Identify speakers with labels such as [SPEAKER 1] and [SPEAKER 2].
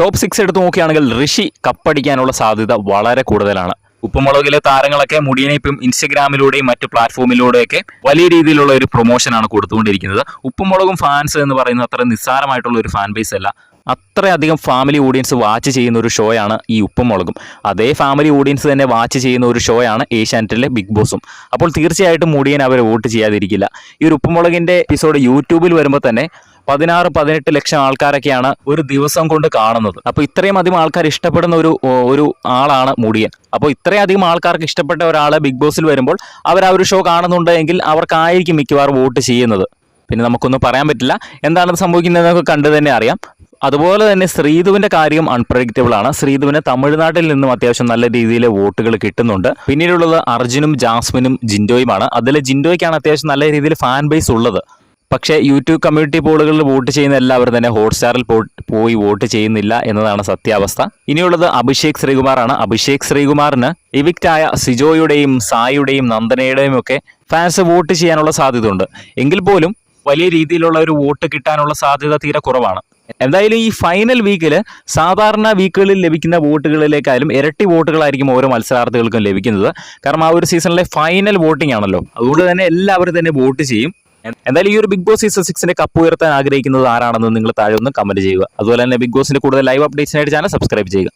[SPEAKER 1] Top 6 എടുത്ത് നോക്കുകയാണെങ്കിൽ ഋഷി കപ്പടിക്കാനുള്ള സാധ്യത വളരെ കൂടുതലാണ്. ഉപ്പുമുളകിലെ താരങ്ങളൊക്കെ മുടിയനെ ഇപ്പം ഇൻസ്റ്റഗ്രാമിലൂടെയും മറ്റു പ്ലാറ്റ്ഫോമിലൂടെയൊക്കെ വലിയ രീതിയിലുള്ള ഒരു പ്രൊമോഷനാണ് കൊടുത്തുകൊണ്ടിരിക്കുന്നത്. ഉപ്പുമുളകും ഫാൻസ് എന്ന് പറയുന്നത് അത്ര നിസ്സാരമായിട്ടുള്ള ഒരു ഫാൻ ബേസ് അല്ല. അത്രയധികം ഫാമിലി ഓഡിയൻസ് വാച്ച് ചെയ്യുന്ന ഒരു ഷോയാണ് ഈ ഉപ്പുമുളകും. അതേ ഫാമിലി ഓഡിയൻസ് തന്നെ വാച്ച് ചെയ്യുന്ന ഒരു ഷോയാണ് ഏഷ്യാനെറ്റിലെ ബിഗ് ബോസും. അപ്പോൾ തീർച്ചയായിട്ടും മുടിയൻ അവർ വോട്ട് ചെയ്യാതിരിക്കില്ല. ഈ ഒരു ഉപ്പുമുളകിൻ്റെ എപ്പിസോഡ് യൂട്യൂബിൽ വരുമ്പോൾ തന്നെ 16-18 ലക്ഷം ആൾക്കാരൊക്കെയാണ് ഒരു ദിവസം കൊണ്ട് കാണുന്നത്. അപ്പോൾ ഇത്രയും അധികം ആൾക്കാർ ഇഷ്ടപ്പെടുന്ന ഒരു ആളാണ് മുടിയൻ. അപ്പോൾ ഇത്രയധികം ആൾക്കാർക്ക് ഇഷ്ടപ്പെട്ട ഒരാൾ ബിഗ് ബോസിൽ വരുമ്പോൾ അവർ ആ ഒരു ഷോ കാണുന്നുണ്ടെങ്കിൽ അവർക്കായിരിക്കും മിക്കവാറും വോട്ട് ചെയ്യുന്നത്. പിന്നെ നമുക്കൊന്നും പറയാൻ പറ്റില്ല, എന്താണ് സംഭവിക്കുന്നതെന്നൊക്കെ കണ്ടു തന്നെ അറിയാം. അതുപോലെ തന്നെ ശ്രീധുവിൻ്റെ കാര്യം അൺപ്രഡിക്റ്റബിൾ ആണ്. ശ്രീധുവിന് തമിഴ്നാട്ടിൽ നിന്നും അത്യാവശ്യം നല്ല രീതിയിൽ വോട്ടുകൾ കിട്ടുന്നുണ്ട്. പിന്നീടുള്ളത് അർജുനും ജാസ്മിനും ജിൻഡോയുമാണ്. അതിൽ ജിൻഡോയ്ക്കാണ് അത്യാവശ്യം നല്ല രീതിയിൽ ഫാൻ ബേസ് ഉള്ളത്. പക്ഷേ യൂട്യൂബ് കമ്മ്യൂണിറ്റി പോളുകളിൽ വോട്ട് ചെയ്യുന്ന എല്ലാവരും തന്നെ ഹോട്ട്സ്റ്റാറിൽ പോയി വോട്ട് ചെയ്യുന്നില്ല എന്നതാണ് സത്യാവസ്ഥ. ഇനിയുള്ളത് അഭിഷേക് ശ്രീകുമാറാണ്. അഭിഷേക് ശ്രീകുമാറിന് ഇവിക്റ്റായ സിജോയുടെയും സായിയുടെയും നന്ദനയുടെയും ഒക്കെ ഫാൻസ് വോട്ട് ചെയ്യാനുള്ള സാധ്യത ഉണ്ട്. എങ്കിൽ പോലും വലിയ രീതിയിലുള്ള ഒരു വോട്ട് കിട്ടാനുള്ള സാധ്യത തീരെ കുറവാണ്. എന്തായാലും ഈ ഫൈനൽ വീക്കിൽ സാധാരണ വീക്കുകളിൽ ലഭിക്കുന്ന വോട്ടുകളിലേക്കായാലും ഇരട്ടി വോട്ടുകളായിരിക്കും ഓരോ മത്സരാർത്ഥികൾക്കും ലഭിക്കുന്നത്. കാരണം ആ ഒരു സീസണിലെ ഫൈനൽ വോട്ടിംഗ് ആണല്ലോ. അതുകൊണ്ട് തന്നെ എല്ലാവരും തന്നെ വോട്ട് ചെയ്യും. എന്തായാലും ഈ ഒരു ബിഗ് ബോസ് സീസൺ 6 കപ്പ് ഉയർത്താൻ ആഗ്രഹിക്കുന്നത് ആരാണെന്ന് നിങ്ങൾ താഴെ ഒന്ന് കമന്റ് ചെയ്യുക. അതുപോലെ തന്നെ ബിഗ് ബോസിന്റെ കൂടുതൽ ലൈവ് അപ്ഡേറ്റ്സിനായിട്ട് ചാനൽ സബ്സ്ക്രൈബ് ചെയ്യുക.